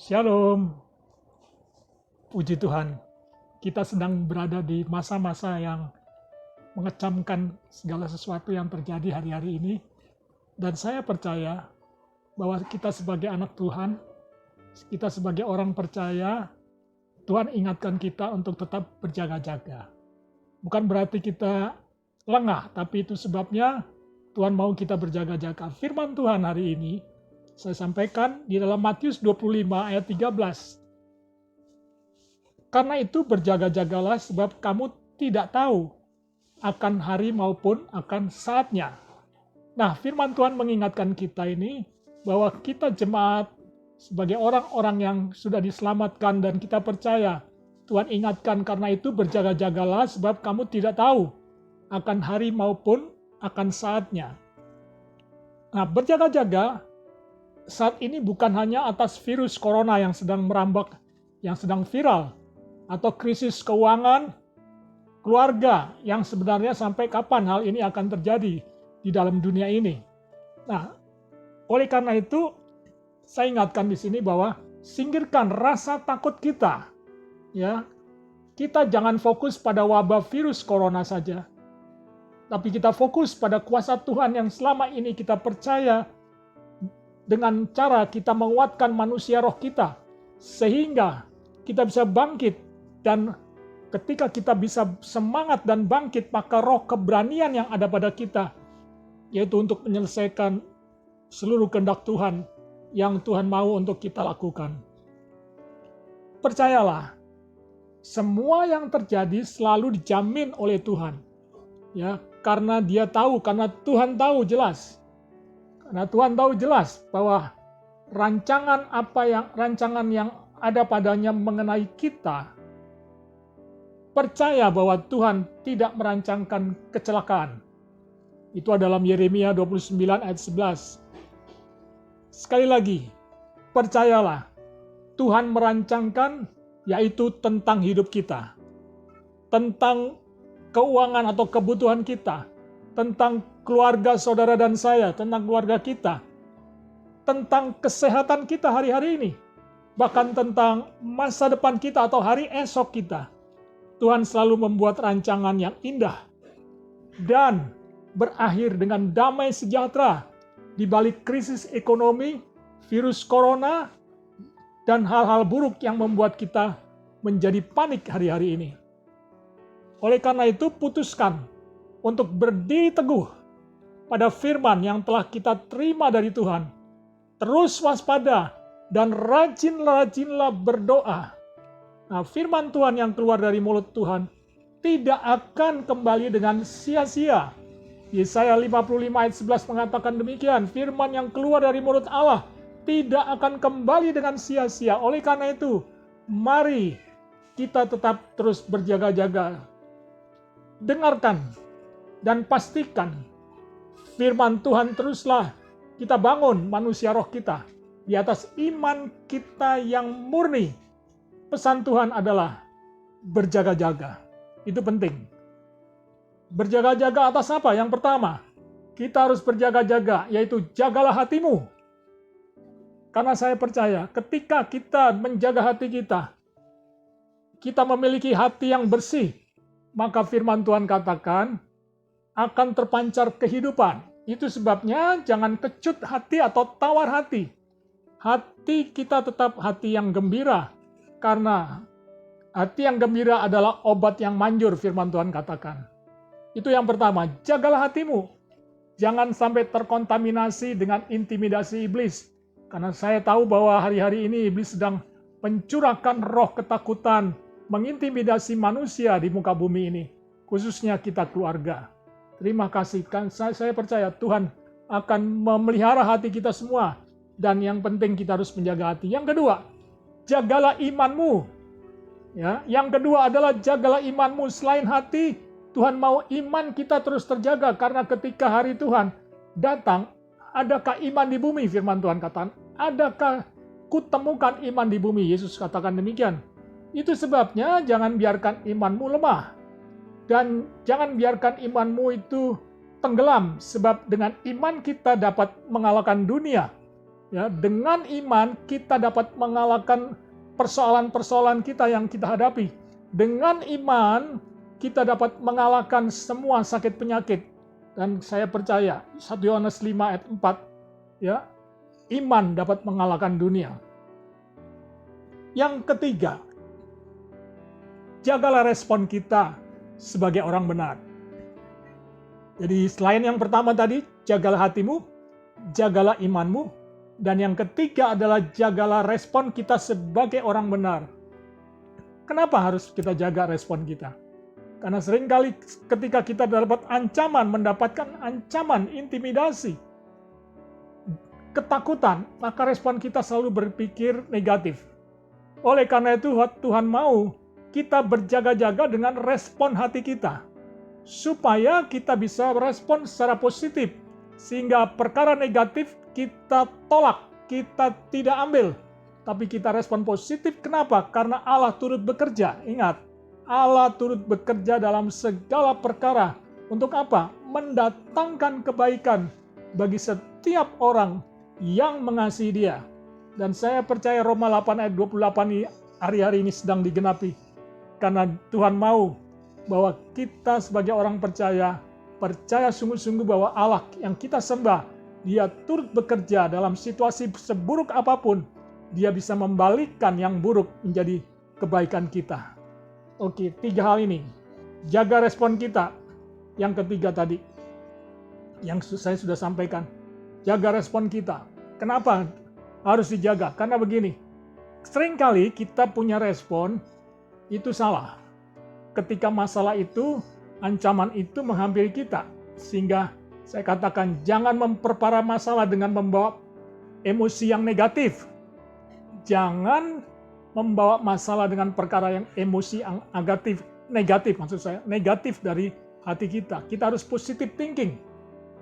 Shalom, puji Tuhan. Kita sedang berada di masa-masa yang mengecamkan segala sesuatu yang terjadi hari-hari ini. Dan saya percaya bahwa kita sebagai anak Tuhan, kita sebagai orang percaya, Tuhan ingatkan kita untuk tetap berjaga-jaga. Bukan berarti kita lengah, tapi itu sebabnya Tuhan mau kita berjaga-jaga. Firman Tuhan hari ini saya sampaikan di dalam Matius 25 ayat 13. Karena itu berjaga-jagalah sebab kamu tidak tahu akan hari maupun akan saatnya. Nah, firman Tuhan mengingatkan kita ini bahwa kita jemaat sebagai orang-orang yang sudah diselamatkan dan kita percaya. Tuhan ingatkan karena itu berjaga-jagalah sebab kamu tidak tahu akan hari maupun akan saatnya. Nah, berjaga-jaga saat ini bukan hanya atas virus corona yang sedang merambak, yang sedang viral, atau krisis keuangan, keluarga yang sebenarnya sampai kapan hal ini akan terjadi di dalam dunia ini. Nah, oleh karena itu, saya ingatkan di sini bahwa singkirkan rasa takut kita. Ya, kita jangan fokus pada wabah virus corona saja, tapi kita fokus pada kuasa Tuhan yang selama ini kita percaya dengan cara kita menguatkan manusia roh kita, sehingga kita bisa bangkit, dan ketika kita bisa semangat dan bangkit, maka roh keberanian yang ada pada kita, yaitu untuk menyelesaikan seluruh kehendak Tuhan yang Tuhan mau untuk kita lakukan. Percayalah, semua yang terjadi selalu dijamin oleh Tuhan. Ya, karena Dia tahu, karena Tuhan tahu jelas. Karena Tuhan tahu jelas bahwa rancangan yang ada padanya mengenai kita, percaya bahwa Tuhan tidak merancangkan kecelakaan. Itu ada dalam Yeremia 29 ayat 11. Sekali lagi, percayalah, Tuhan merancangkan, yaitu tentang hidup kita, tentang keuangan atau kebutuhan kita, tentang keluarga saudara dan saya, tentang keluarga kita, tentang kesehatan kita hari-hari ini, bahkan tentang masa depan kita atau hari esok kita. Tuhan selalu membuat rancangan yang indah dan berakhir dengan damai sejahtera di balik krisis ekonomi, virus corona, dan hal-hal buruk yang membuat kita menjadi panik hari-hari ini. Oleh karena itu, putuskan untuk berdiri teguh pada firman yang telah kita terima dari Tuhan. Terus waspada dan rajinlah berdoa. Nah, firman Tuhan yang keluar dari mulut Tuhan tidak akan kembali dengan sia-sia. Yesaya 55 ayat 11 mengatakan demikian, firman yang keluar dari mulut Allah tidak akan kembali dengan sia-sia. Oleh karena itu, mari kita tetap terus berjaga-jaga. Dengarkan dan pastikan firman Tuhan, teruslah kita bangun manusia roh kita di atas iman kita yang murni. Pesan Tuhan adalah berjaga-jaga. Itu penting. Berjaga-jaga atas apa? Yang pertama, kita harus berjaga-jaga, yaitu jagalah hatimu. Karena saya percaya ketika kita menjaga hati kita, kita memiliki hati yang bersih, maka firman Tuhan katakan akan terpancar kehidupan. Itu sebabnya jangan kecut hati atau tawar hati. Hati kita tetap hati yang gembira, karena hati yang gembira adalah obat yang manjur, firman Tuhan katakan. Itu yang pertama, jagalah hatimu. Jangan sampai terkontaminasi dengan intimidasi iblis. Karena saya tahu bahwa hari-hari ini iblis sedang mencurahkan roh ketakutan, mengintimidasi manusia di muka bumi ini, khususnya kita keluarga. Terima kasih, kan saya percaya Tuhan akan memelihara hati kita semua, dan yang penting kita harus menjaga hati. Yang kedua, jagalah imanmu. Ya, yang kedua adalah jagalah imanmu. Selain hati, Tuhan mau iman kita terus terjaga, karena ketika hari Tuhan datang, adakah iman di bumi? Firman Tuhan katakan, adakah kutemukan iman di bumi? Yesus katakan demikian. Itu sebabnya jangan biarkan imanmu lemah. Dan jangan biarkan imanmu itu tenggelam. Sebab dengan iman kita dapat mengalahkan dunia. Ya, dengan iman kita dapat mengalahkan persoalan-persoalan kita yang kita hadapi. Dengan iman kita dapat mengalahkan semua sakit penyakit. Dan saya percaya 1 Yohanes 5 ayat 4, ya, iman dapat mengalahkan dunia. Yang ketiga, jagalah respon kita sebagai orang benar. Jadi selain yang pertama tadi, jagalah hatimu, jagalah imanmu, dan yang ketiga adalah jagalah respon kita sebagai orang benar. Kenapa harus kita jaga respon kita? Karena seringkali ketika kita mendapatkan ancaman, intimidasi, ketakutan, maka respon kita selalu berpikir negatif. Oleh karena itu Tuhan mau kita berjaga-jaga dengan respon hati kita, supaya kita bisa merespon secara positif, sehingga perkara negatif kita tolak, kita tidak ambil, tapi kita respon positif. Kenapa? Karena Allah turut bekerja. Ingat, Allah turut bekerja dalam segala perkara. Untuk apa? Mendatangkan kebaikan bagi setiap orang yang mengasihi Dia. Dan saya percaya Roma 8 ayat 28 ini hari-hari ini sedang digenapi. Karena Tuhan mau bahwa kita sebagai orang percaya sungguh-sungguh bahwa Allah yang kita sembah, Dia turut bekerja dalam situasi seburuk apapun. Dia bisa membalikkan yang buruk menjadi kebaikan kita. Oke, 3 hal ini. Jaga respon kita. Yang ketiga tadi, yang saya sudah sampaikan. Jaga respon kita. Kenapa harus dijaga? Karena begini, seringkali kita punya respon itu salah. Ketika masalah itu, ancaman itu menghampiri kita. Sehingga saya katakan, jangan memperparah masalah dengan membawa emosi yang negatif. Jangan membawa masalah dengan perkara yang emosi yang negatif maksud saya, negatif dari hati kita. Kita harus positive thinking.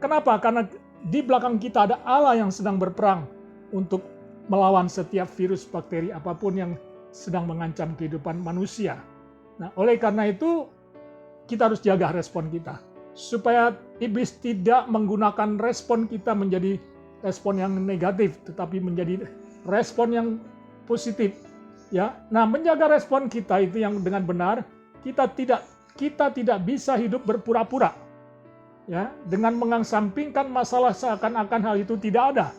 Kenapa? Karena di belakang kita ada Allah yang sedang berperang untuk melawan setiap virus, bakteri, apapun yang sedang mengancam kehidupan manusia. Nah, oleh karena itu, kita harus jaga respon kita. Supaya iblis tidak menggunakan respon kita menjadi respon yang negatif, tetapi menjadi respon yang positif. Ya, nah menjaga respon kita itu yang dengan benar, kita tidak bisa hidup berpura-pura. Ya, dengan mengesampingkan masalah seakan-akan hal itu tidak ada.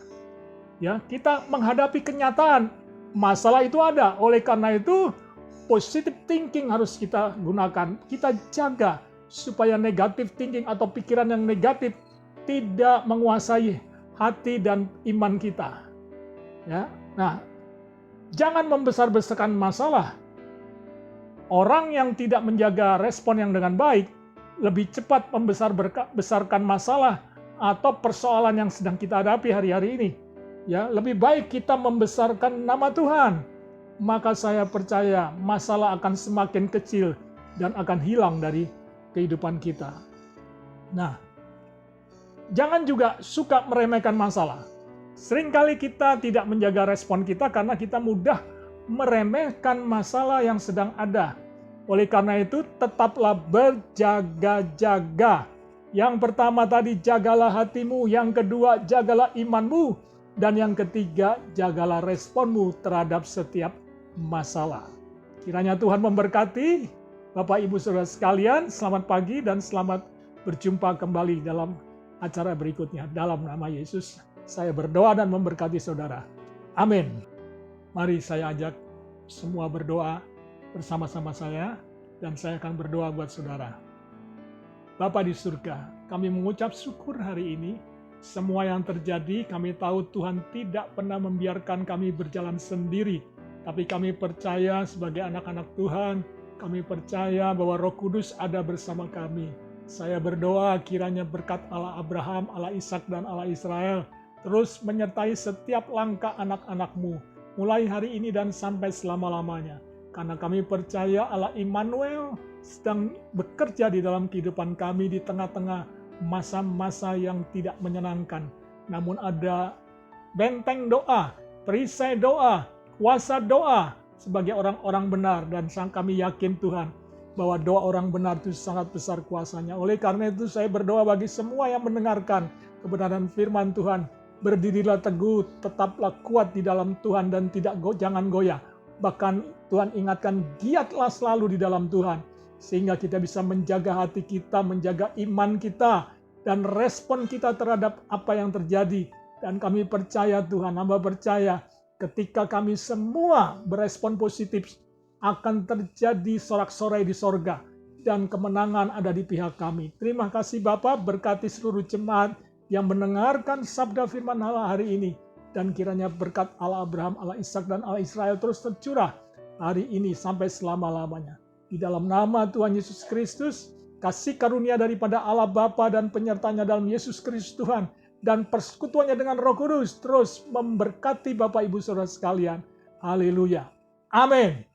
Ya, kita menghadapi kenyataan masalah itu ada. Oleh karena itu, positive thinking harus kita gunakan. Kita jaga supaya negative thinking atau pikiran yang negatif tidak menguasai hati dan iman kita. Ya, nah, jangan membesar-besarkan masalah. Orang yang tidak menjaga respon yang dengan baik lebih cepat membesar-besarkan masalah atau persoalan yang sedang kita hadapi hari-hari ini. Ya, lebih baik kita membesarkan nama Tuhan. Maka saya percaya masalah akan semakin kecil dan akan hilang dari kehidupan kita. Nah, jangan juga suka meremehkan masalah. Seringkali kita tidak menjaga respon kita karena kita mudah meremehkan masalah yang sedang ada. Oleh karena itu, tetaplah berjaga-jaga. Yang pertama tadi, jagalah hatimu. Yang kedua, jagalah imanmu. Dan yang ketiga, jagalah responmu terhadap setiap masalah. Kiranya Tuhan memberkati. Bapak, Ibu, Saudara sekalian, selamat pagi dan selamat berjumpa kembali dalam acara berikutnya. Dalam nama Yesus, saya berdoa dan memberkati saudara. Amin. Mari saya ajak semua berdoa bersama-sama saya, dan saya akan berdoa buat saudara. Bapa di surga, kami mengucap syukur hari ini. Semua yang terjadi, kami tahu Tuhan tidak pernah membiarkan kami berjalan sendiri. Tapi kami percaya sebagai anak-anak Tuhan, kami percaya bahwa Roh Kudus ada bersama kami. Saya berdoa kiranya berkat Allah Abraham, Allah Ishak, dan Allah Israel terus menyertai setiap langkah anak-anak-Mu, mulai hari ini dan sampai selama-lamanya. Karena kami percaya Allah Immanuel sedang bekerja di dalam kehidupan kami di tengah-tengah masa-masa yang tidak menyenangkan. Namun ada benteng doa, perisai doa, kuasa doa sebagai orang-orang benar. Dan kami yakin Tuhan bahwa doa orang benar itu sangat besar kuasanya. Oleh karena itu saya berdoa bagi semua yang mendengarkan kebenaran firman Tuhan. Berdirilah teguh, tetaplah kuat di dalam Tuhan dan jangan goyah. Bahkan Tuhan ingatkan, giatlah selalu di dalam Tuhan. Sehingga kita bisa menjaga hati kita, menjaga iman kita, dan respon kita terhadap apa yang terjadi. Dan kami percaya Tuhan, hamba percaya ketika kami semua berespon positif, akan terjadi sorak-sorai di sorga. Dan kemenangan ada di pihak kami. Terima kasih Bapak, berkati seluruh jemaat yang mendengarkan sabda firman Allah hari ini. Dan kiranya berkat Allah Abraham, Allah Ishak, dan Allah Israel terus tercurah hari ini sampai selama-lamanya. Di dalam nama Tuhan Yesus Kristus, kasih karunia daripada Allah Bapa dan penyertanya dalam Yesus Kristus Tuhan, dan persekutuannya dengan Roh Kudus terus memberkati Bapak Ibu Saudara sekalian. Haleluya. Amin.